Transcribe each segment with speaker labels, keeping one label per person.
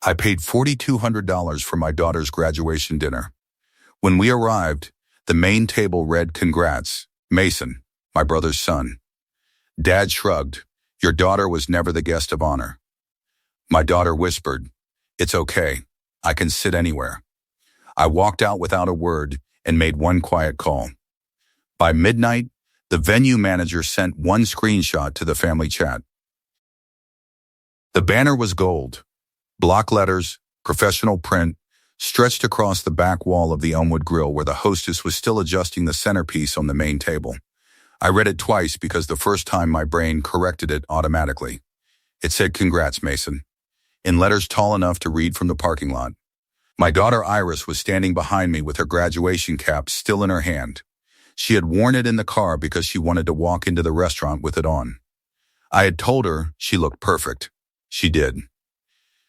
Speaker 1: I paid $4,200 for my daughter's graduation dinner. When we arrived, the main table read, "Congrats, Mason, my brother's son." Dad shrugged. "Your daughter was never the guest of honor." My daughter whispered, "It's okay. I can sit anywhere." I walked out without a word and made one quiet call. By midnight, the venue manager sent one screenshot to the family chat. The banner was gold, block letters, professional print, stretched across the back wall of the Elmwood Grill where the hostess was still adjusting the centerpiece on the main table. I read it twice because the first time my brain corrected it automatically. It said, "Congrats, Mason," in letters tall enough to read from the parking lot. My daughter Iris was standing behind me with her graduation cap still in her hand. She had worn it in the car because she wanted to walk into the restaurant with it on. I had told her she looked perfect. She did.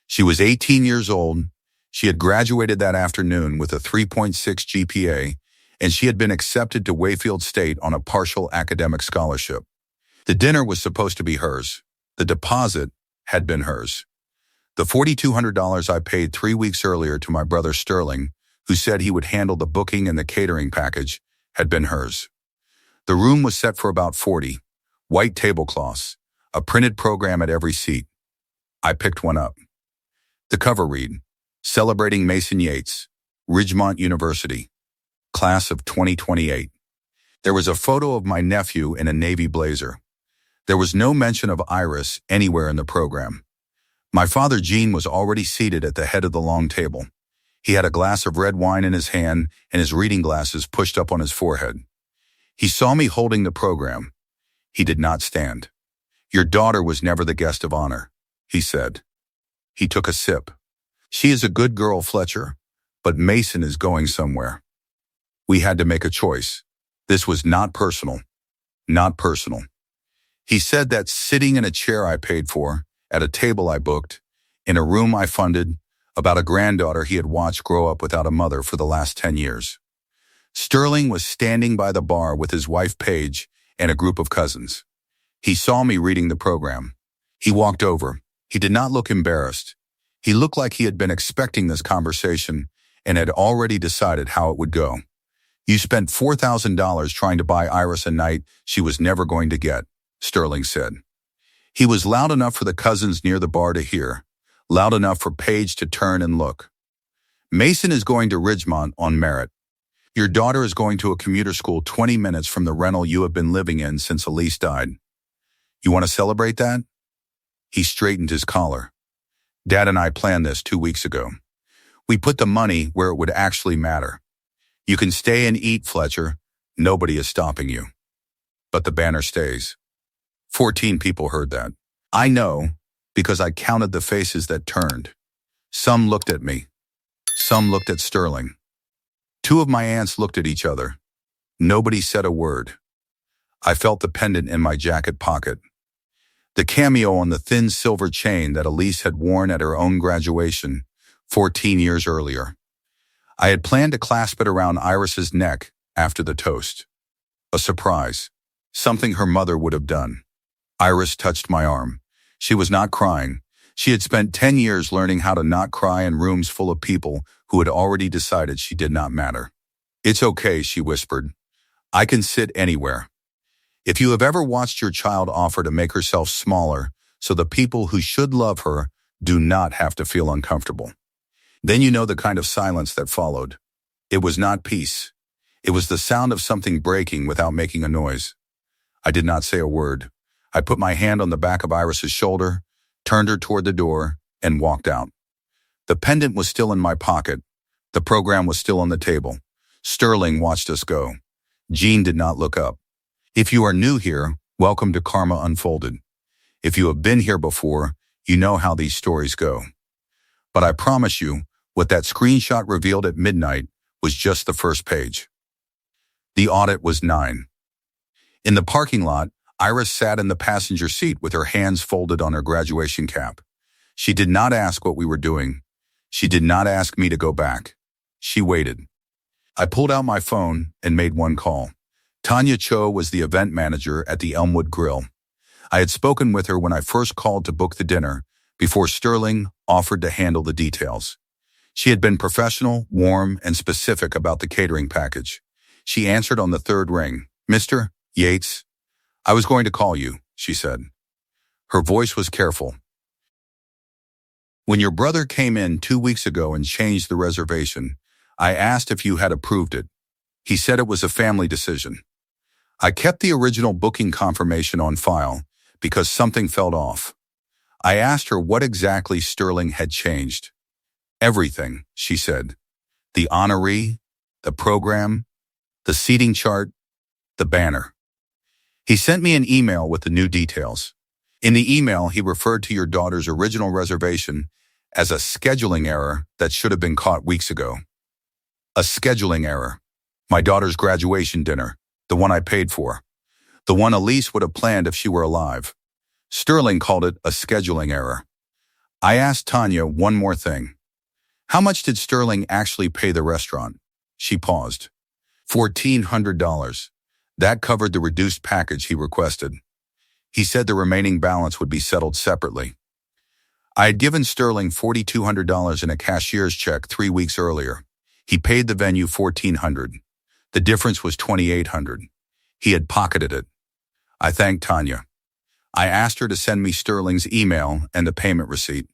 Speaker 1: She was 18 years old. She had graduated that afternoon with a 3.6 GPA, and she had been accepted to Wayfield State on a partial academic scholarship. The dinner was supposed to be hers. The deposit had been hers. The $4,200 I paid 3 weeks earlier to my brother Sterling, who said he would handle the booking and the catering package, had been hers. The room was set for about 40, white tablecloths, a printed program at every seat. I picked one up. The cover read, "Celebrating Mason Yates, Ridgemont University, Class of 2028. There was a photo of my nephew in a navy blazer. There was no mention of Iris anywhere in the program. My father Gene was already seated at the head of the long table. He had a glass of red wine in his hand and his reading glasses pushed up on his forehead. He saw me holding the program. He did not stand. "Your daughter was never the guest of honor," he said. He took a sip. "She is a good girl, Fletcher, but Mason is going somewhere." We had to make a choice. This was not personal. Not personal. He said that sitting in a chair I paid for, at a table I booked, in a room I funded, about a granddaughter he had watched grow up without a mother for the last 10 years. Sterling was standing by the bar with his wife Paige and a group of cousins. He saw me reading the program. He walked over. He did not look embarrassed. He looked like he had been expecting this conversation and had already decided how it would go. "You spent $4,000 trying to buy Iris a night she was never going to get," Sterling said. He was loud enough for the cousins near the bar to hear, loud enough for Paige to turn and look. "Mason is going to Ridgemont on merit. Your daughter is going to a commuter school 20 minutes from the rental you have been living in since Elise died. You want to celebrate that?" He straightened his collar. "Dad and I planned this 2 weeks ago. We put the money where it would actually matter. You can stay and eat, Fletcher. Nobody is stopping you. But the banner stays." 14 people heard that. I know, because I counted the faces that turned. Some looked at me. Some looked at Sterling. 2 of my aunts looked at each other. Nobody said a word. I felt the pendant in my jacket pocket. The cameo on the thin silver chain that Elise had worn at her own graduation 14 years earlier. I had planned to clasp it around Iris's neck after the toast. A surprise. Something her mother would have done. Iris touched my arm. She was not crying. She had spent 10 years learning how to not cry in rooms full of people who had already decided she did not matter. "It's okay," she whispered. "I can sit anywhere." If you have ever watched your child offer to make herself smaller so the people who should love her do not have to feel uncomfortable, then you know the kind of silence that followed. It was not peace. It was the sound of something breaking without making a noise. I did not say a word. I put my hand on the back of Iris's shoulder, turned her toward the door, and walked out. The pendant was still in my pocket. The program was still on the table. Sterling watched us go. Jean did not look up. If you are new here, welcome to Karma Unfolded. If you have been here before, you know how these stories go. But I promise you, what that screenshot revealed at midnight was just the first page. The audit was 9. In the parking lot, Iris sat in the passenger seat with her hands folded on her graduation cap. She did not ask what we were doing. She did not ask me to go back. She waited. I pulled out my phone and made one call. Tanya Cho was the event manager at the Elmwood Grill. I had spoken with her when I first called to book the dinner, before Sterling offered to handle the details. She had been professional, warm, and specific about the catering package. She answered on the third ring. "Mr. Yates, I was going to call you," she said. Her voice was careful. "When your brother came in 2 weeks ago and changed the reservation, I asked if you had approved it. He said it was a family decision. I kept the original booking confirmation on file because something felt off. I asked her what exactly Sterling had changed. Everything," she said. "The honoree, the program, the seating chart, the banner. He sent me an email with the new details. In the email, he referred to your daughter's original reservation as a scheduling error that should have been caught weeks ago. A scheduling error. My daughter's graduation dinner, the one I paid for. The one Elise would have planned if she were alive. Sterling called it a scheduling error. I asked Tanya one more thing. How much did Sterling actually pay the restaurant?" She paused. $1,400. That covered the reduced package he requested. He said the remaining balance would be settled separately. I had given Sterling $4,200 in a cashier's check 3 weeks earlier. He paid the venue $1,400. The difference was $2,800. He had pocketed it. I thanked Tanya. I asked her to send me Sterling's email and the payment receipt.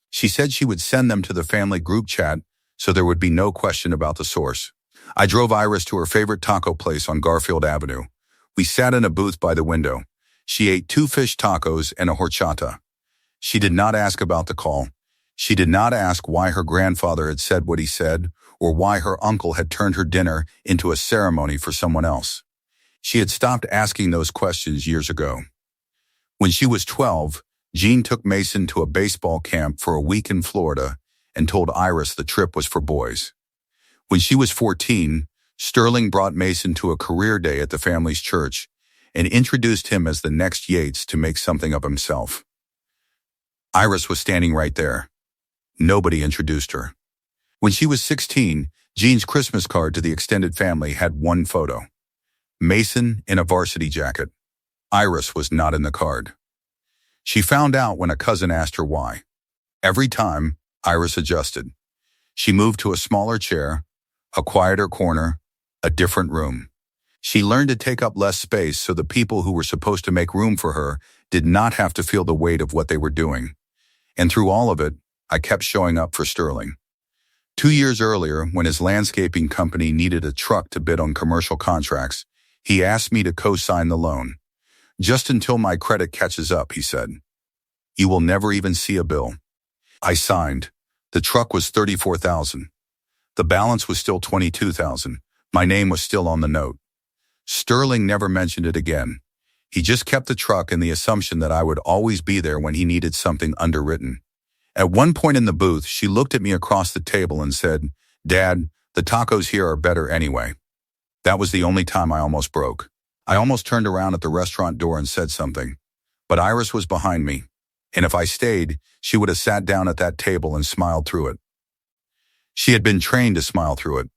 Speaker 1: She said she would send them to the family group chat so there would be no question about the source. I drove Iris to her favorite taco place on Garfield Avenue. We sat in a booth by the window. She ate 2 fish tacos and a horchata. She did not ask about the call. She did not ask why her grandfather had said what he said or why her uncle had turned her dinner into a ceremony for someone else. She had stopped asking those questions years ago. When she was 12, Jean took Mason to a baseball camp for a week in Florida and told Iris the trip was for boys. When she was 14, Sterling brought Mason to a career day at the family's church and introduced him as the next Yates to make something of himself. Iris was standing right there. Nobody introduced her. When she was 16, Jean's Christmas card to the extended family had one photo. Mason in a varsity jacket. Iris was not in the card. She found out when a cousin asked her why. Every time, Iris adjusted. She moved to a smaller chair, a quieter corner, a different room. She learned to take up less space so the people who were supposed to make room for her did not have to feel the weight of what they were doing. And through all of it, I kept showing up for Sterling. 2 years earlier, when his landscaping company needed a truck to bid on commercial contracts, he asked me to co-sign the loan. "Just until my credit catches up," he said. "You will never even see a bill." I signed. The truck was $34,000. The balance was still $22,000. My name was still on the note. Sterling never mentioned it again. He just kept the truck in the assumption that I would always be there when he needed something underwritten. At one point in the booth, she looked at me across the table and said, "Dad, the tacos here are better anyway." That was the only time I almost broke. I almost turned around at the restaurant door and said something. But Iris was behind me, and if I stayed, she would have sat down at that table and smiled through it. She had been trained to smile through it.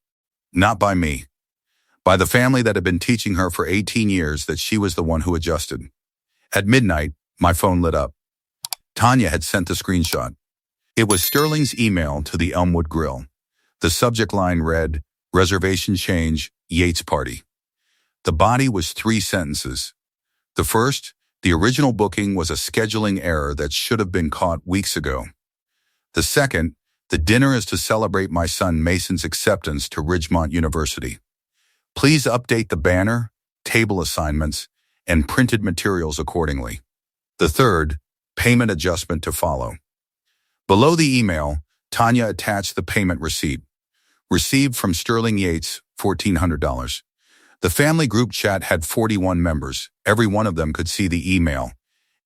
Speaker 1: Not by me. By the family that had been teaching her for 18 years that she was the one who adjusted. At midnight, my phone lit up. Tanya had sent the screenshot. It was Sterling's email to the Elmwood Grill. The subject line read, "Reservation change, Yates party." The body was 3 sentences. The first, the original booking was a scheduling error that should have been caught weeks ago. The second, the dinner is to celebrate my son Mason's acceptance to Ridgemont University. Please update the banner, table assignments, and printed materials accordingly. The third, payment adjustment to follow. Below the email, Tanya attached the payment receipt. Received from Sterling Yates, $1,400. The family group chat had 41 members. Every one of them could see the email.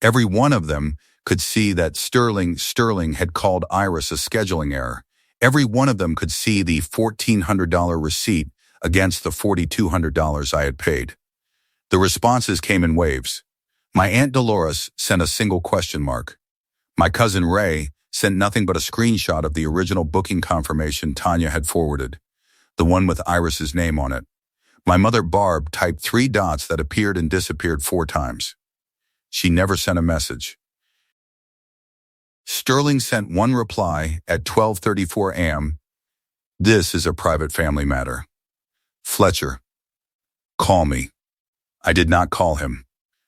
Speaker 1: Every one of them could see that Sterling had called Iris a scheduling error. Every one of them could see the $1,400 receipt against the $4,200 I had paid. The responses came in waves. My Aunt Dolores sent a single question mark. My cousin Ray sent nothing but a screenshot of the original booking confirmation Tanya had forwarded, the one with Iris's name on it. My mother Barb typed 3 dots that appeared and disappeared 4 times. She never sent a message. Sterling sent one reply at 12:34 a.m. This is a private family matter. Fletcher, call me. I did not call him.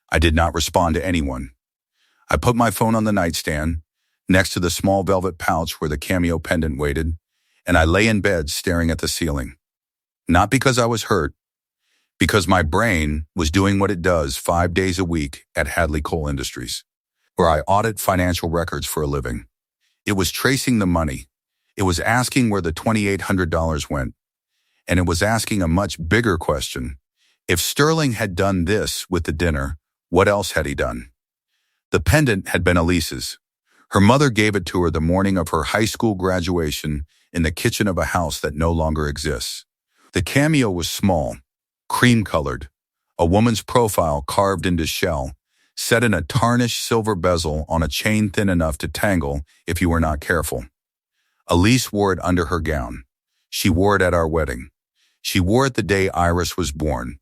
Speaker 1: I did not respond to anyone. I put my phone on the nightstand, next to the small velvet pouch where the cameo pendant waited, and I lay in bed staring at the ceiling. Not because I was hurt, because my brain was doing what it does 5 days a week at Hadley Coal Industries, where I audit financial records for a living. It was tracing the money. It was asking where the $2,800 went. And it was asking a much bigger question. If Sterling had done this with the dinner, what else had he done? The pendant had been Elise's. Her mother gave it to her the morning of her high school graduation in the kitchen of a house that no longer exists. The cameo was small, cream-colored, a woman's profile carved into shell, set in a tarnished silver bezel on a chain thin enough to tangle if you were not careful. Elise wore it under her gown. She wore it at our wedding. She wore it the day Iris was born,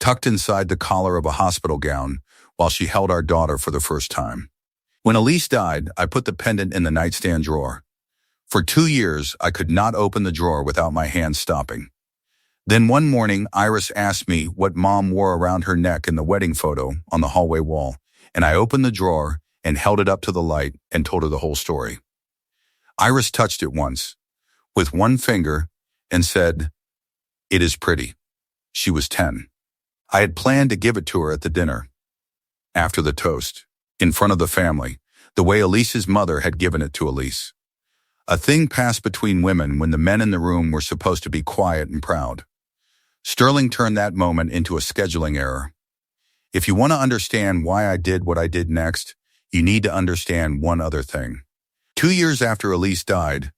Speaker 1: tucked inside the collar of a hospital gown while she held our daughter for the first time. When Elise died, I put the pendant in the nightstand drawer. For 2 years, I could not open the drawer without my hand stopping. Then one morning, Iris asked me what Mom wore around her neck in the wedding photo on the hallway wall, and I opened the drawer and held it up to the light and told her the whole story. Iris touched it once, with one finger, and said, "It is pretty." She was 10. I had planned to give it to her at the dinner, after the toast, in front of the family, the way Elise's mother had given it to Elise. A thing passed between women when the men in the room were supposed to be quiet and proud. Sterling turned that moment into a scheduling error. If you want to understand why I did what I did next, you need to understand one other thing. 2 years after Elise died,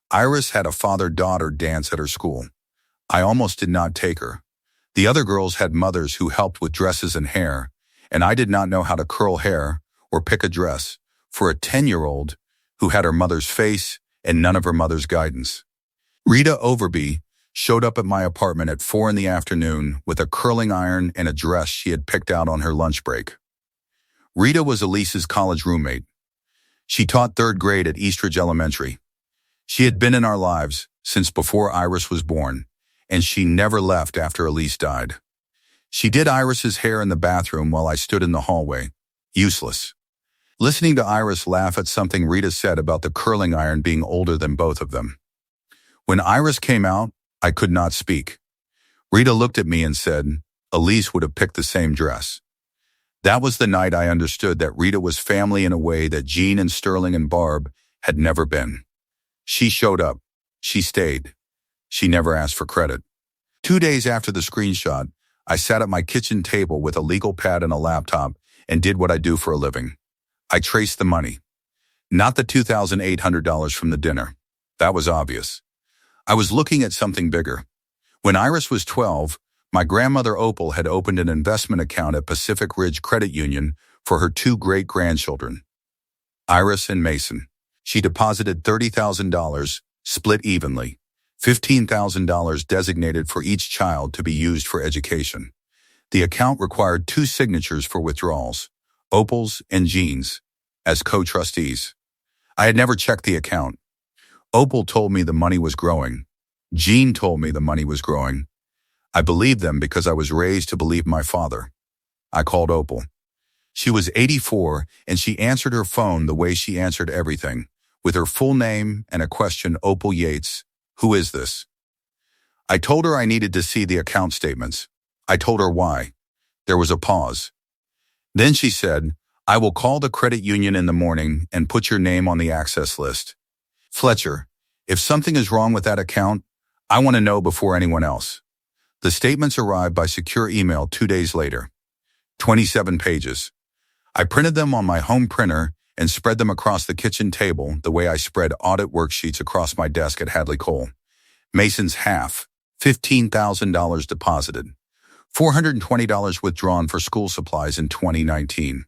Speaker 1: Iris had a father-daughter dance at her school. I almost did not take her. The other girls had mothers who helped with dresses and hair, and I did not know how to curl hair or pick a dress for a 10-year-old who had her mother's face and none of her mother's guidance. Rita Overby showed up at my apartment at 4 in the afternoon with a curling iron and a dress she had picked out on her lunch break. Rita was Elise's college roommate. She taught 3rd grade at Eastridge Elementary. She had been in our lives since before Iris was born, and she never left after Elise died. She did Iris's hair in the bathroom while I stood in the hallway. Useless. Listening to Iris laugh at something Rita said about the curling iron being older than both of them. When Iris came out, I could not speak. Rita looked at me and said, Elise would have picked the same dress. That was the night I understood that Rita was family in a way that Jean and Sterling and Barb had never been. She showed up. She stayed. She never asked for credit. 2 days after the screenshot, I sat at my kitchen table with a legal pad and a laptop and did what I do for a living. I traced the money. Not the $2,800 from the dinner. That was obvious. I was looking at something bigger. When Iris was 12, my grandmother Opal had opened an investment account at Pacific Ridge Credit Union for her 2 great-grandchildren, Iris and Mason. She deposited $30,000, split evenly, $15,000 designated for each child to be used for education. The account required 2 signatures for withdrawals, Opal's and Jean's, as co-trustees. I had never checked the account. Opal told me the money was growing. Jean told me the money was growing. I believed them because I was raised to believe my father. I called Opal. She was 84, and she answered her phone the way she answered everything, with her full name and a question, Opal Yates, who is this? I told her I needed to see the account statements. I told her why. There was a pause. Then she said, I will call the credit union in the morning and put your name on the access list. Fletcher, if something is wrong with that account, I want to know before anyone else. The statements arrived by secure email 2 days later. 27 pages. I printed them on my home printer and spread them across the kitchen table the way I spread audit worksheets across my desk at Hadley Coal. Mason's half, $15,000 deposited. $420 withdrawn for school supplies in 2019.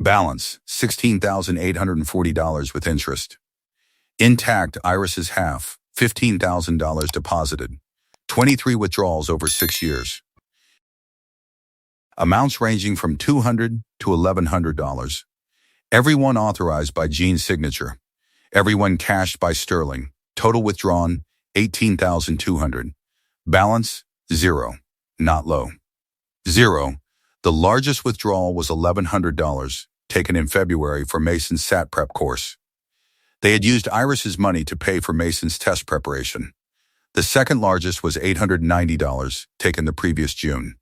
Speaker 1: Balance, $16,840 with interest. Intact Iris's half, $15,000 deposited. 23 withdrawals over 6 years. Amounts ranging from $200 to $1,100. Everyone authorized by Jean's signature. Everyone cashed by Sterling. Total withdrawn, 18,200. Balance, zero. Not low. Zero. The largest withdrawal was $1,100, taken in February for Mason's SAT prep course. They had used Iris's money to pay for Mason's test preparation. The second largest was $890, taken the previous June.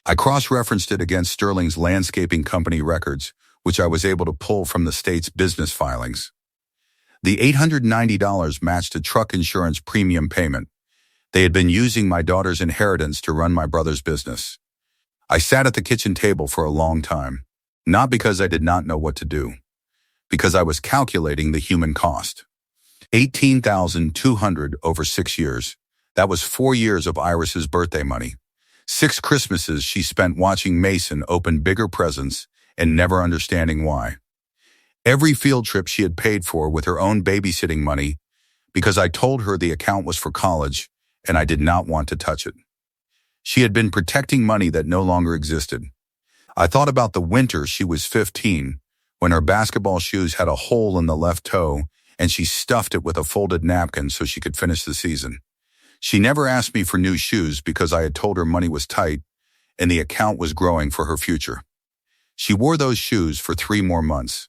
Speaker 1: I cross-referenced it against Sterling's landscaping company records, which I was able to pull from the state's business filings. The $890 matched a truck insurance premium payment. They had been using my daughter's inheritance to run my brother's business. I sat at the kitchen table for a long time, not because I did not know what to do, because I was calculating the human cost. 18,200 over 6 years. That was 4 years of Iris's birthday money. 6 Christmases she spent watching Mason open bigger presents and never understanding why. Every field trip she had paid for with her own babysitting money because I told her the account was for college and I did not want to touch it. She had been protecting money that no longer existed. I thought about the winter she was 15 when her basketball shoes had a hole in the left toe and she stuffed it with a folded napkin so she could finish the season. She never asked me for new shoes because I had told her money was tight and the account was growing for her future. She wore those shoes for 3 more months.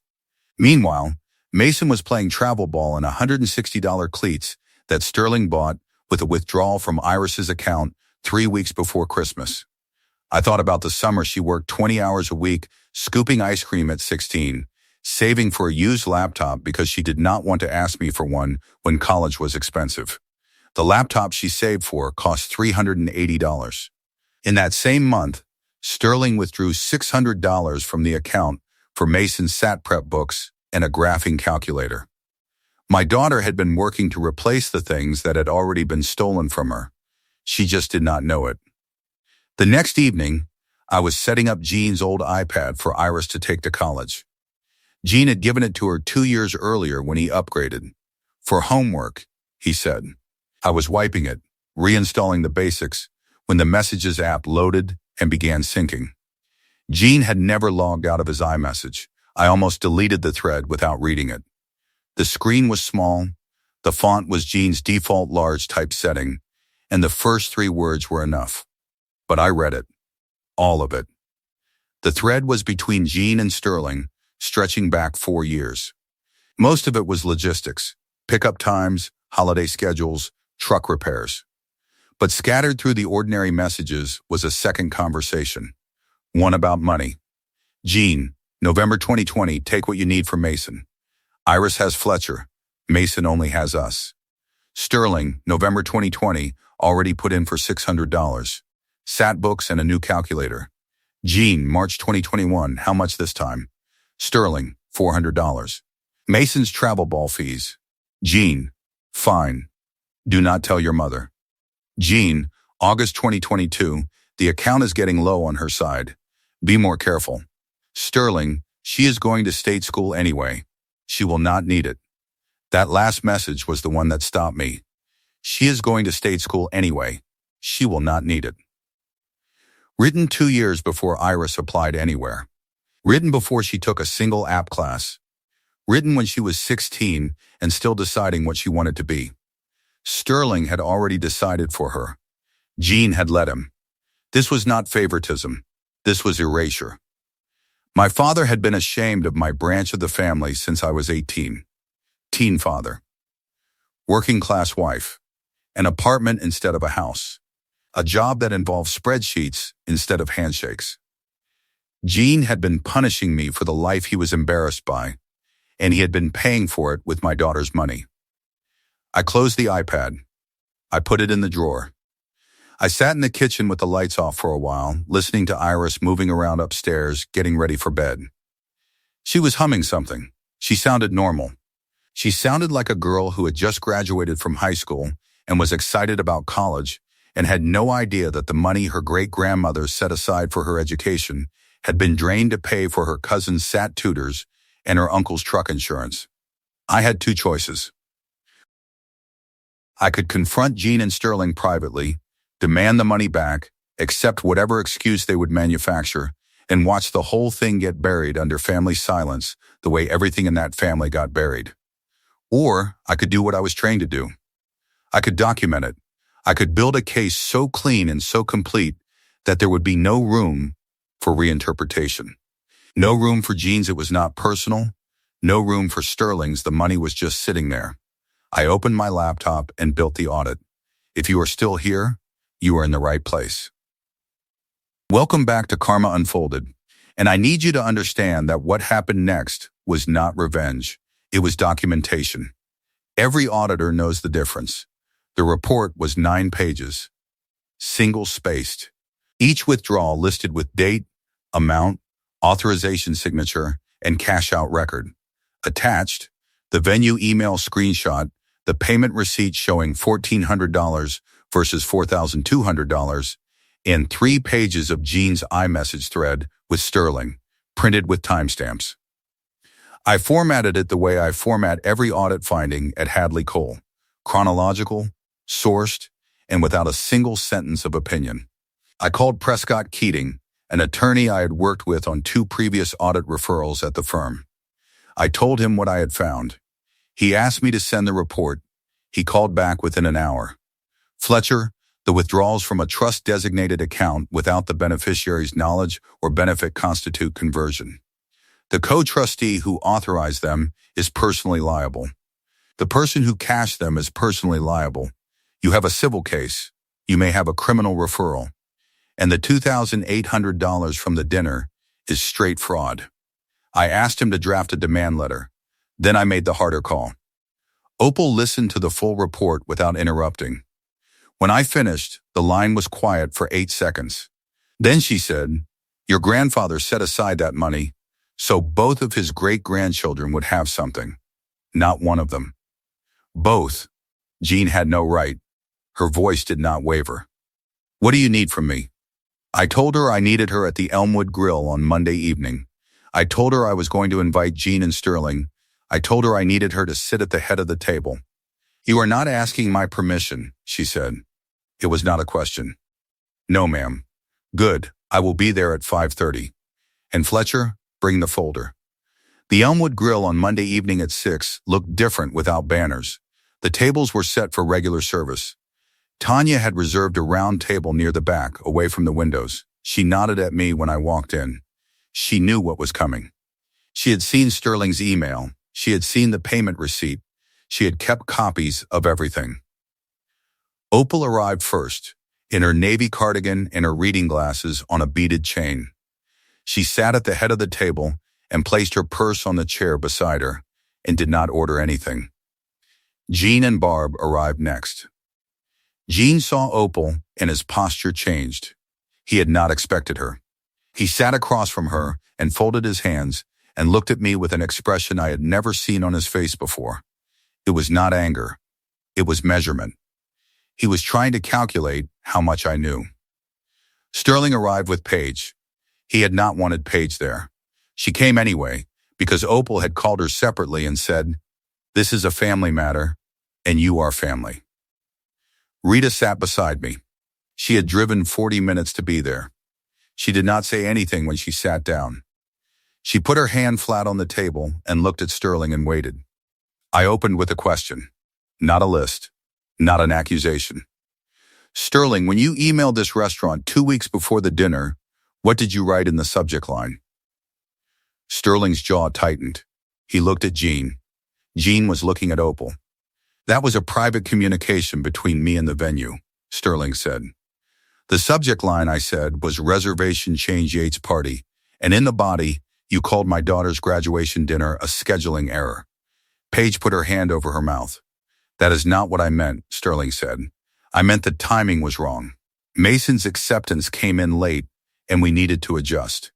Speaker 1: Meanwhile, Mason was playing travel ball in $160 cleats that Sterling bought with a withdrawal from Iris's account 3 weeks before Christmas. I thought about the summer she worked 20 hours a week, scooping ice cream at 16, saving for a used laptop because she did not want to ask me for one when college was expensive. The laptop she saved for cost $380. In that same month, Sterling withdrew $600 from the account for Mason's SAT prep books and a graphing calculator. My daughter had been working to replace the things that had already been stolen from her. She just did not know it. The next evening, I was setting up Jean's old iPad for Iris to take to college. Jean had given it to her 2 years earlier when he upgraded. For homework, he said. I was wiping it, reinstalling the basics, when the Messages app loaded and began syncing. Jean had never logged out of his iMessage. I almost deleted the thread without reading it. The screen was small, the font was Jean's default large type setting, and the first 3 words were enough. But I read it. All of it. The thread was between Jean and Sterling, stretching back 4 years. Most of it was logistics, pickup times, holiday schedules, truck repairs. But scattered through the ordinary messages was a second conversation. One about money. Jean, November 2020, take what you need for Mason. Iris has Fletcher. Mason only has us. Sterling, November 2020, already put in for $600. SAT books and a new calculator. Jean, March 2021, how much this time? Sterling, $400. Mason's travel ball fees. Jean, fine. Do not tell your mother. Jean, August 2022, the account is getting low on her side. Be more careful. Sterling, she is going to state school anyway. She will not need it. That last message was the one that stopped me. She is going to state school anyway. She will not need it. Written 2 years before Iris applied anywhere. Written before she took a single app class. Written when she was 16 and still deciding what she wanted to be. Sterling had already decided for her. Jean had let him. This was not favoritism. This was erasure. My father had been ashamed of my branch of the family since I was 18. Teen father. Working class wife. An apartment instead of a house. A job that involved spreadsheets instead of handshakes. Jean had been punishing me for the life he was embarrassed by, and he had been paying for it with my daughter's money. I closed the iPad. I put it in the drawer. I sat in the kitchen with the lights off for a while, listening to Iris moving around upstairs, getting ready for bed. She was humming something. She sounded normal. She sounded like a girl who had just graduated from high school and was excited about college and had no idea that the money her great-grandmother set aside for her education had been drained to pay for her cousin's SAT tutors and her uncle's truck insurance. I had 2 choices. I could confront Jean and Sterling privately, demand the money back, accept whatever excuse they would manufacture, and watch the whole thing get buried under family silence the way everything in that family got buried. Or I could do what I was trained to do. I could document it. I could build a case so clean and so complete that there would be no room for reinterpretation. No room for Jean's it was not personal. No room for Sterling's the money was just sitting there. I opened my laptop and built the audit. If you are still here, you are in the right place. Welcome back to Karma Unfolded, and I need you to understand that what happened next was not revenge. It was documentation. Every auditor knows the difference. The report was 9 pages, single-spaced. Each withdrawal listed with date, amount, authorization signature, and cash-out record. Attached, the venue email screenshot, the payment receipt showing $1,400 versus $4,200, and 3 pages of Jean's iMessage thread with Sterling, printed with timestamps. I formatted it the way I format every audit finding at Hadley Cole, chronological, sourced, and without a single sentence of opinion. I called Prescott Keating, an attorney I had worked with on 2 previous audit referrals at the firm. I told him what I had found. He asked me to send the report. He called back within an hour. Fletcher, the withdrawals from a trust-designated account without the beneficiary's knowledge or benefit constitute conversion. The co-trustee who authorized them is personally liable. The person who cashed them is personally liable. You have a civil case. You may have a criminal referral. And the $2,800 from the dinner is straight fraud. I asked him to draft a demand letter. Then I made the harder call. Opal listened to the full report without interrupting. When I finished, the line was quiet for 8 seconds. Then she said, "Your grandfather set aside that money so both of his great-grandchildren would have something. Not one of them. Both." Jean had no right. Her voice did not waver. "What do you need from me?" I told her I needed her at the Elmwood Grill on Monday evening. I told her I was going to invite Jean and Sterling. I told her I needed her to sit at the head of the table. "You are not asking my permission," she said. It was not a question. "No, ma'am." "Good. I will be there at 5:30. And Fletcher, bring the folder." The Elmwood Grill on Monday evening at 6 looked different without banners. The tables were set for regular service. Tanya had reserved a round table near the back, away from the windows. She nodded at me when I walked in. She knew what was coming. She had seen Sterling's email. She had seen the payment receipt. She had kept copies of everything. Opal arrived first, in her navy cardigan and her reading glasses on a beaded chain. She sat at the head of the table and placed her purse on the chair beside her and did not order anything. Jean and Barb arrived next. Jean saw Opal and his posture changed. He had not expected her. He sat across from her and folded his hands and looked at me with an expression I had never seen on his face before. It was not anger. It was measurement. He was trying to calculate how much I knew. Sterling arrived with Paige. He had not wanted Paige there. She came anyway because Opal had called her separately and said, "This is a family matter, and you are family." Rita sat beside me. She had driven 40 minutes to be there. She did not say anything when she sat down. She put her hand flat on the table and looked at Sterling and waited. I opened with a question, not a list, not an accusation. "Sterling, when you emailed this restaurant 2 weeks before the dinner, what did you write in the subject line?" Sterling's jaw tightened. He looked at Jean. Jean was looking at Opal. "That was a private communication between me and the venue," Sterling said. "The subject line," I said, "was reservation change Yates party, and in the body, you called my daughter's graduation dinner a scheduling error." Paige put her hand over her mouth. "That is not what I meant," Sterling said. "I meant the timing was wrong. Mason's acceptance came in late, and we needed to adjust."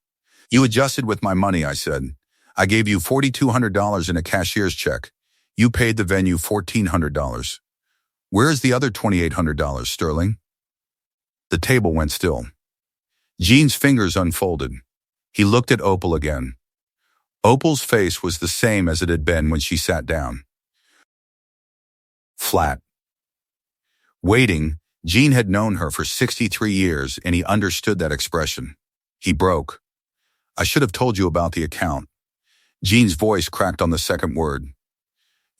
Speaker 1: "You adjusted with my money," I said. "I gave you $4,200 in a cashier's check. You paid the venue $1,400. Where is the other $2,800, Sterling?" The table went still. Jean's fingers unfolded. He looked at Opal again. Opal's face was the same as it had been when she sat down. Flat. Waiting, Jean had known her for 63 years, and he understood that expression. He broke. I should have told you about the account. Jean's voice cracked on the second word.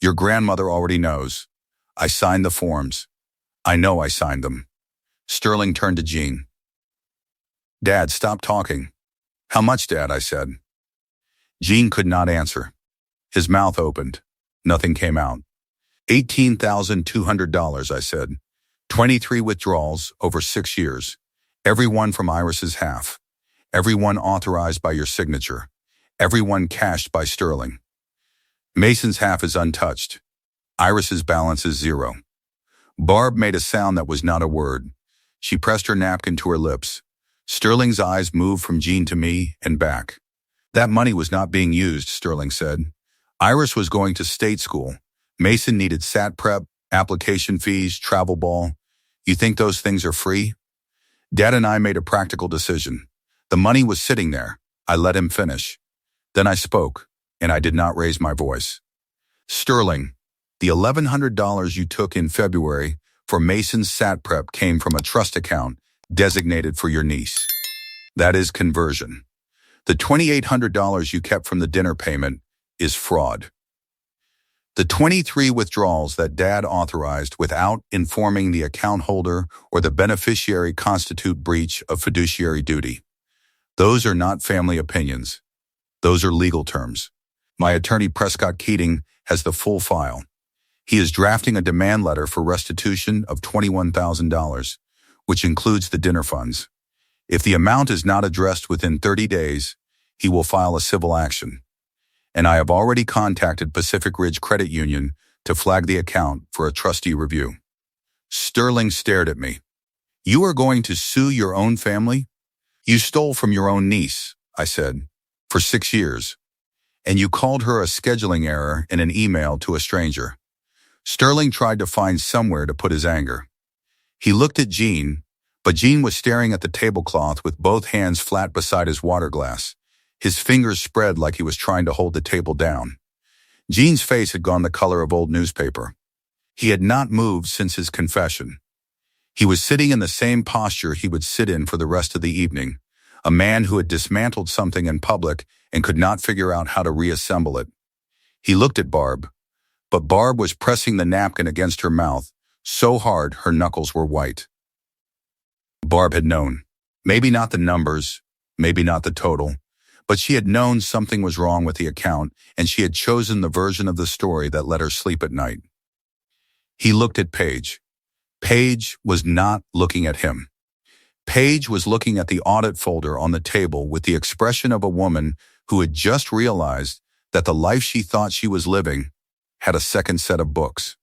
Speaker 1: Your grandmother already knows. I signed the forms. I know I signed them. Sterling turned to Jean. Dad, stop talking. How much, Dad? I said. Jean could not answer. His mouth opened. Nothing came out. $18,200, I said. 23 withdrawals over 6 years. Every one from Iris's half. Every one authorized by your signature. Every one cashed by Sterling. Mason's half is untouched. Iris's balance is 0. Barb made a sound that was not a word. She pressed her napkin to her lips. Sterling's eyes moved from Jean to me and back. That money was not being used, Sterling said. Iris was going to state school. Mason needed SAT prep, application fees, travel ball. You think those things are free? Dad and I made a practical decision. The money was sitting there. I let him finish. Then I spoke, and I did not raise my voice. Sterling, the $1,100 you took in February for Mason's SAT prep came from a trust account designated for your niece. That is conversion. The $2,800 you kept from the dinner payment is fraud. The 23 withdrawals that Dad authorized without informing the account holder or the beneficiary constitute breach of fiduciary duty. Those are not family opinions. Those are legal terms. My attorney Prescott Keating has the full file. He is drafting a demand letter for restitution of $21,000, which includes the dinner funds. If the amount is not addressed within 30 days, he will file a civil action. And I have already contacted Pacific Ridge Credit Union to flag the account for a trustee review. Sterling stared at me. You are going to sue your own family? You stole from your own niece, I said, for 6 years. And you called her a scheduling error in an email to a stranger. Sterling tried to find somewhere to put his anger. He looked at Jean, but Jean was staring at the tablecloth with both hands flat beside his water glass. His fingers spread like he was trying to hold the table down. Jean's face had gone the color of old newspaper. He had not moved since his confession. He was sitting in the same posture he would sit in for the rest of the evening, a man who had dismantled something in public and could not figure out how to reassemble it. He looked at Barb, but Barb was pressing the napkin against her mouth so hard her knuckles were white. Barb had known. Maybe not the numbers, maybe not the total, but she had known something was wrong with the account, and she had chosen the version of the story that let her sleep at night. He looked at Paige. Paige was not looking at him. Paige was looking at the audit folder on the table with the expression of a woman who had just realized that the life she thought she was living had a second set of books.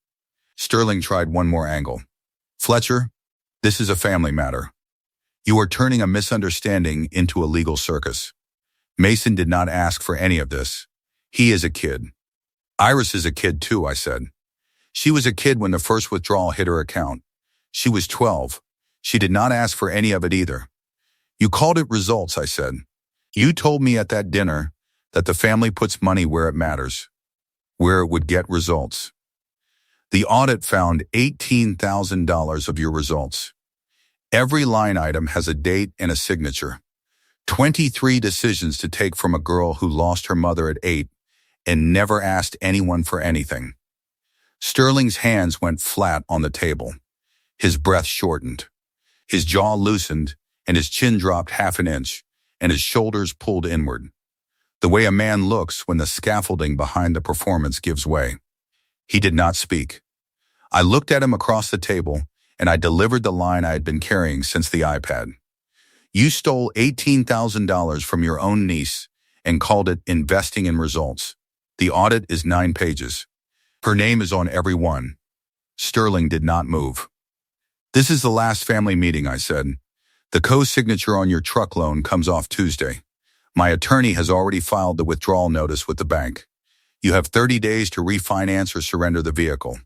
Speaker 1: Sterling tried one more angle. Fletcher, this is a family matter. You are turning a misunderstanding into a legal circus. Mason did not ask for any of this. He is a kid. Iris is a kid too, I said. She was a kid when the first withdrawal hit her account. She was 12. She did not ask for any of it either. You called it results, I said. You told me at that dinner that the family puts money where it matters, where it would get results. The audit found $18,000 of your results. Every line item has a date and a signature. 23 decisions to take from a girl who lost her mother at 8 and never asked anyone for anything. Sterling's hands went flat on the table. His breath shortened. His jaw loosened, and his chin dropped half an inch, and his shoulders pulled inward. The way a man looks when the scaffolding behind the performance gives way. He did not speak. I looked at him across the table, and I delivered the line I had been carrying since the iPad. You stole $18,000 from your own niece and called it investing in results. The audit is 9 pages. Her name is on every one. Sterling did not move. This is the last family meeting, I said. The co-signature on your truck loan comes off Tuesday. My attorney has already filed the withdrawal notice with the bank. You have 30 days to refinance or surrender the vehicle.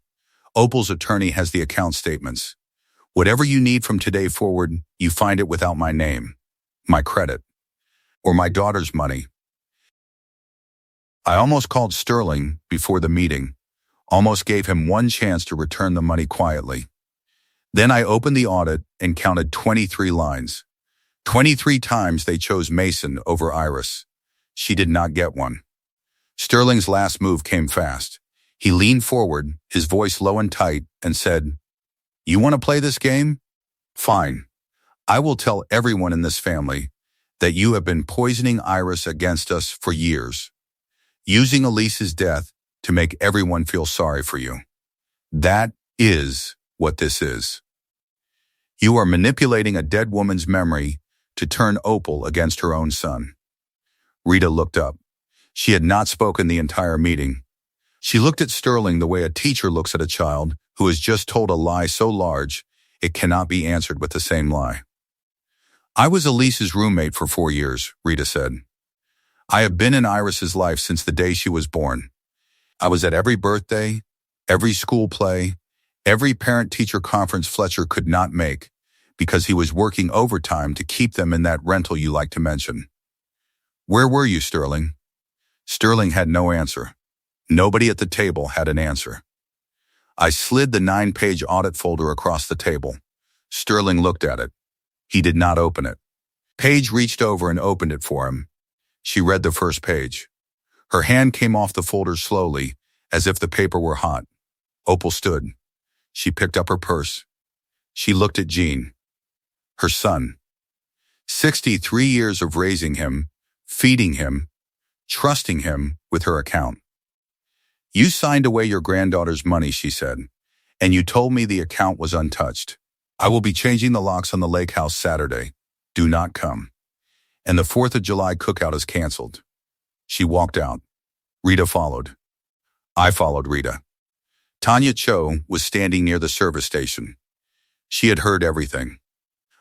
Speaker 1: Opal's attorney has the account statements. Whatever you need from today forward, you find it without my name, my credit, or my daughter's money. I almost called Sterling before the meeting, almost gave him one chance to return the money quietly. Then I opened the audit and counted 23 lines. 23 times they chose Mason over Iris. She did not get one. Sterling's last move came fast. He leaned forward, his voice low and tight, and said, "You want to play this game? Fine. I will tell everyone in this family that you have been poisoning Iris against us for years, using Elise's death to make everyone feel sorry for you. That is what this is. You are manipulating a dead woman's memory to turn Opal against her own son." Rita looked up. She had not spoken the entire meeting. She looked at Sterling the way a teacher looks at a child who has just told a lie so large it cannot be answered with the same lie. "I was Elise's roommate for 4 years," Rita said. "I have been in Iris's life since the day she was born. I was at every birthday, every school play, every parent-teacher conference Fletcher could not make because he was working overtime to keep them in that rental you like to mention." "Where were you, Sterling?" Sterling had no answer. Nobody at the table had an answer. I slid the 9-page audit folder across the table. Sterling looked at it. He did not open it. Paige reached over and opened it for him. She read the first page. Her hand came off the folder slowly, as if the paper were hot. Opal stood. She picked up her purse. She looked at Jean. Her son. 63 years of raising him, feeding him, trusting him with her account. "You signed away your granddaughter's money," she said, "and you told me the account was untouched. I will be changing the locks on the lake house Saturday. Do not come. And the 4th of July cookout is canceled." She walked out. Rita followed. I followed Rita. Tanya Cho was standing near the service station. She had heard everything.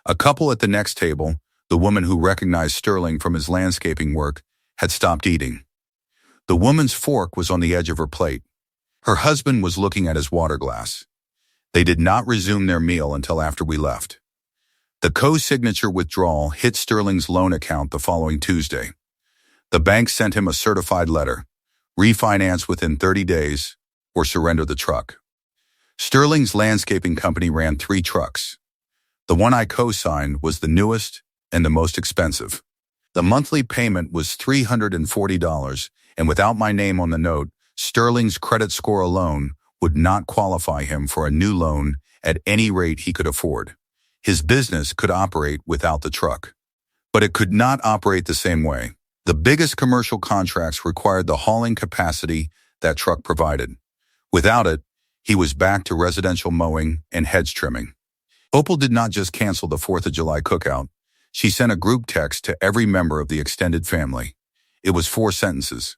Speaker 1: A couple at the next table, the woman who recognized Sterling from his landscaping work, had stopped eating. The woman's fork was on the edge of her plate. Her husband was looking at his water glass. They did not resume their meal until after we left. The co-signature withdrawal hit Sterling's loan account the following Tuesday. The bank sent him a certified letter: refinance within 30 days or surrender the truck. Sterling's landscaping company ran 3 trucks. The one I co-signed was the newest and the most expensive. The monthly payment was $340, and without my name on the note, Sterling's credit score alone would not qualify him for a new loan at any rate he could afford. His business could operate without the truck, but it could not operate the same way. The biggest commercial contracts required the hauling capacity that truck provided. Without it, he was back to residential mowing and hedge trimming. Opal did not just cancel the 4th of July cookout. She sent a group text to every member of the extended family. It was 4 sentences.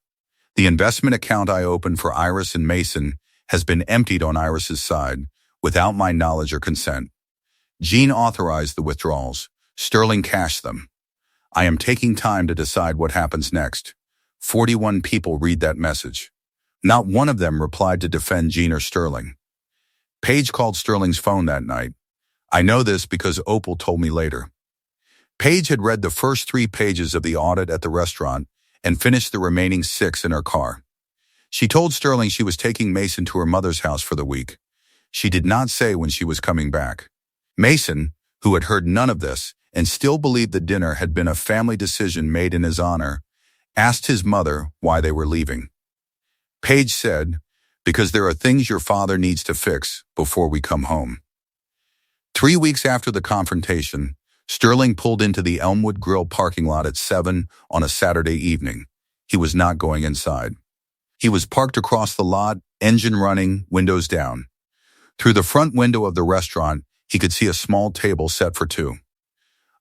Speaker 1: "The investment account I opened for Iris and Mason has been emptied on Iris's side without my knowledge or consent. Jean authorized the withdrawals. Sterling cashed them. I am taking time to decide what happens next." 41 people read that message. Not one of them replied to defend Jean or Sterling. Paige called Sterling's phone that night. I know this because Opal told me later. Paige had read the first 3 pages of the audit at the restaurant and finished the remaining 6 in her car. She told Sterling she was taking Mason to her mother's house for the week. She did not say when she was coming back. Mason, who had heard none of this and still believed the dinner had been a family decision made in his honor, asked his mother why they were leaving. Paige said, "Because there are things your father needs to fix before we come home." 3 weeks after the confrontation, Sterling pulled into the Elmwood Grill parking lot at 7 on a Saturday evening. He was not going inside. He was parked across the lot, engine running, windows down. Through the front window of the restaurant, he could see a small table set for 2.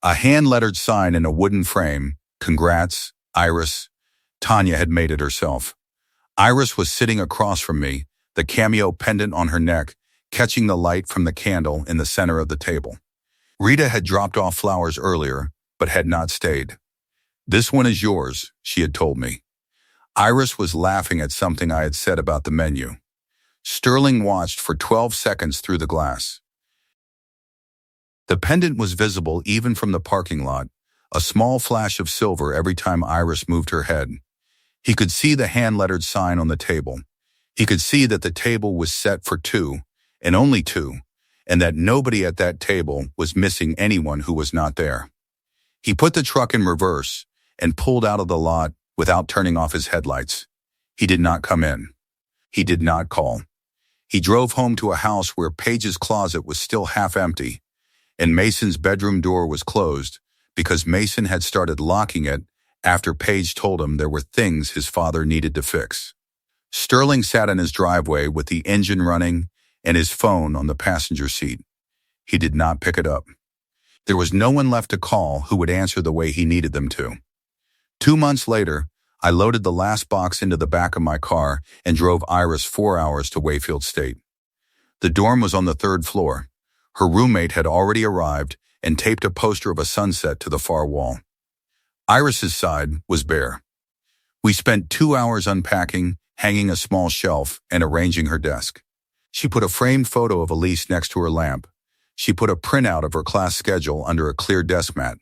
Speaker 1: A hand-lettered sign in a wooden frame, "Congrats, Iris." Tanya had made it herself. Iris was sitting across from me, the cameo pendant on her neck, catching the light from the candle in the center of the table. Rita had dropped off flowers earlier, but had not stayed. "This one is yours," she had told me. Iris was laughing at something I had said about the menu. Sterling watched for 12 seconds through the glass. The pendant was visible even from the parking lot, a small flash of silver every time Iris moved her head. He could see the hand-lettered sign on the table. He could see that the table was set for 2, and only 2, and that nobody at that table was missing anyone who was not there. He put the truck in reverse and pulled out of the lot without turning off his headlights. He did not come in. He did not call. He drove home to a house where Paige's closet was still half empty, and Mason's bedroom door was closed because Mason had started locking it after Paige told him there were things his father needed to fix. Sterling sat in his driveway with the engine running and his phone on the passenger seat. He did not pick it up. There was no one left to call who would answer the way he needed them to. 2 months later, I loaded the last box into the back of my car and drove Iris 4 hours to Wayfield State. The dorm was on the 3rd floor. Her roommate had already arrived and taped a poster of a sunset to the far wall. Iris's side was bare. We spent 2 hours unpacking, hanging a small shelf, and arranging her desk. She put a framed photo of Elise next to her lamp. She put a printout of her class schedule under a clear desk mat.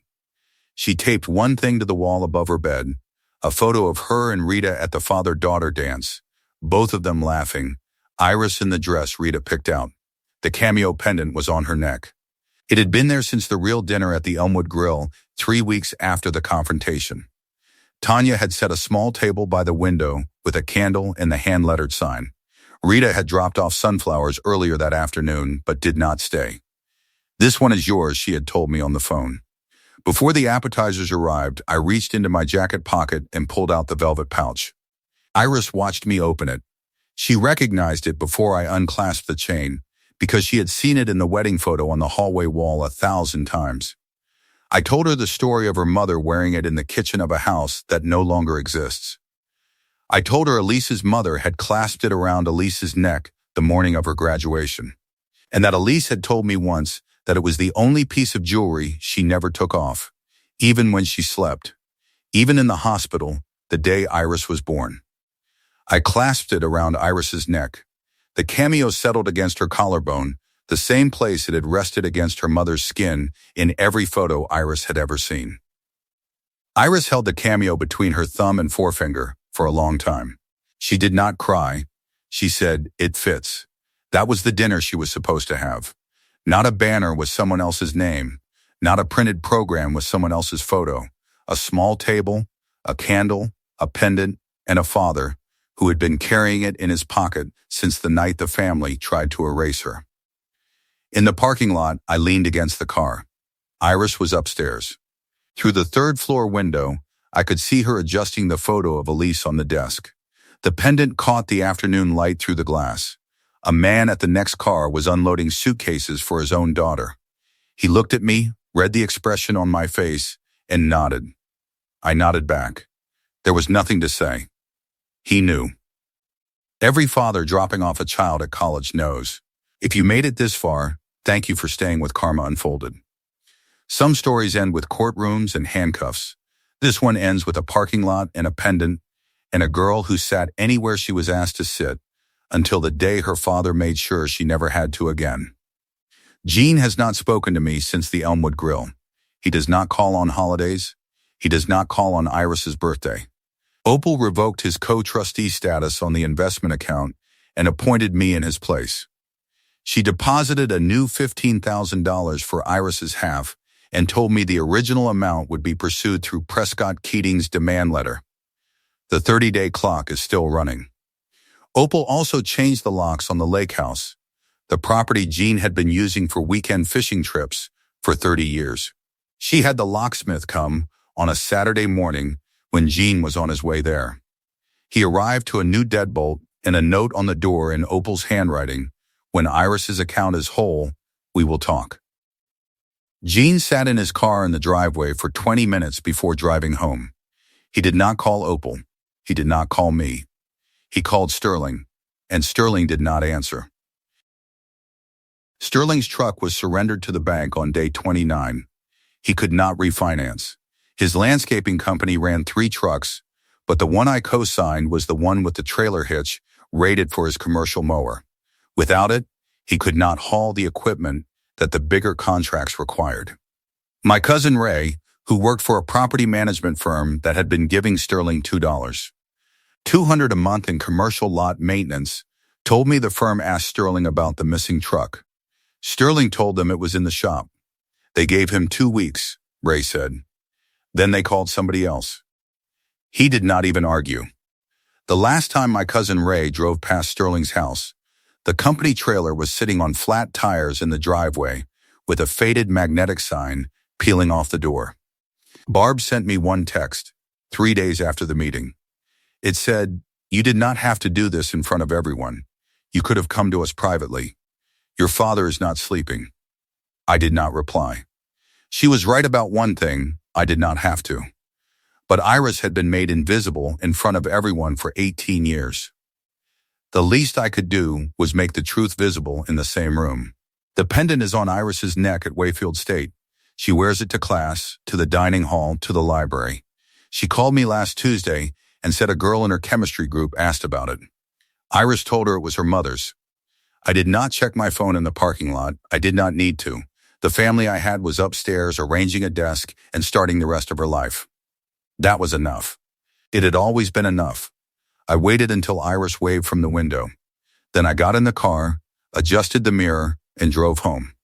Speaker 1: She taped one thing to the wall above her bed, a photo of her and Rita at the father-daughter dance, both of them laughing, Iris in the dress Rita picked out. The cameo pendant was on her neck. It had been there since the real dinner at the Elmwood Grill 3 weeks after the confrontation. Tanya had set a small table by the window with a candle and the hand-lettered sign. Rita had dropped off sunflowers earlier that afternoon, but did not stay. "This one is yours," she had told me on the phone. Before the appetizers arrived, I reached into my jacket pocket and pulled out the velvet pouch. Iris watched me open it. She recognized it before I unclasped the chain, because she had seen it in the wedding photo on the hallway wall 1,000 times. I told her the story of her mother wearing it in the kitchen of a house that no longer exists. I told her Elise's mother had clasped it around Elise's neck the morning of her graduation, and that Elise had told me once that it was the only piece of jewelry she never took off, even when she slept, even in the hospital the day Iris was born. I clasped it around Iris's neck. The cameo settled against her collarbone, the same place it had rested against her mother's skin in every photo Iris had ever seen. Iris held the cameo between her thumb and forefinger for a long time. She did not cry. She said, "It fits." That was the dinner she was supposed to have. Not a banner with someone else's name, not a printed program with someone else's photo. A small table, a candle, a pendant, and a father who had been carrying it in his pocket since the night the family tried to erase her. In the parking lot, I leaned against the car. Iris was upstairs. Through the 3rd floor window, I could see her adjusting the photo of Elise on the desk. The pendant caught the afternoon light through the glass. A man at the next car was unloading suitcases for his own daughter. He looked at me, read the expression on my face, and nodded. I nodded back. There was nothing to say. He knew. Every father dropping off a child at college knows. If you made it this far, thank you for staying with Karma Unfolded. Some stories end with courtrooms and handcuffs. This one ends with a parking lot and a pendant, and a girl who sat anywhere she was asked to sit, until the day her father made sure she never had to again. Gene has not spoken to me since the Elmwood Grill. He does not call on holidays. He does not call on Iris's birthday. Opal revoked his co-trustee status on the investment account and appointed me in his place. She deposited a new $15,000 for Iris's half and told me the original amount would be pursued through Prescott Keating's demand letter. The 30-day clock is still running. Opal also changed the locks on the lake house, the property Gene had been using for weekend fishing trips for 30 years. She had the locksmith come on a Saturday morning when Gene was on his way there. He arrived to a new deadbolt and a note on the door in Opal's handwriting, "When Iris's account is whole, we will talk." Gene sat in his car in the driveway for 20 minutes before driving home. He did not call Opal. He did not call me. He called Sterling, and Sterling did not answer. Sterling's truck was surrendered to the bank on day 29. He could not refinance. His landscaping company ran 3 trucks, but the one I co-signed was the one with the trailer hitch rated for his commercial mower. Without it, he could not haul the equipment that the bigger contracts required. My cousin Ray, who worked for a property management firm that had been giving Sterling $200 a month in commercial lot maintenance, told me the firm asked Sterling about the missing truck. Sterling told them it was in the shop. They gave him 2 weeks, Ray said. Then they called somebody else. He did not even argue. The last time my cousin Ray drove past Sterling's house, the company trailer was sitting on flat tires in the driveway with a faded magnetic sign peeling off the door. Barb sent me one text, 3 days after the meeting. It said, "You did not have to do this in front of everyone. You could have come to us privately. Your father is not sleeping." I did not reply. She was right about one thing, I did not have to. But Iris had been made invisible in front of everyone for 18 years. The least I could do was make the truth visible in the same room. The pendant is on Iris's neck at Wayfield State. She wears it to class, to the dining hall, to the library. She called me last Tuesday and said a girl in her chemistry group asked about it. Iris told her it was her mother's. I did not check my phone in the parking lot. I did not need to. The family I had was upstairs arranging a desk and starting the rest of her life. That was enough. It had always been enough. I waited until Iris waved from the window. Then I got in the car, adjusted the mirror, and drove home.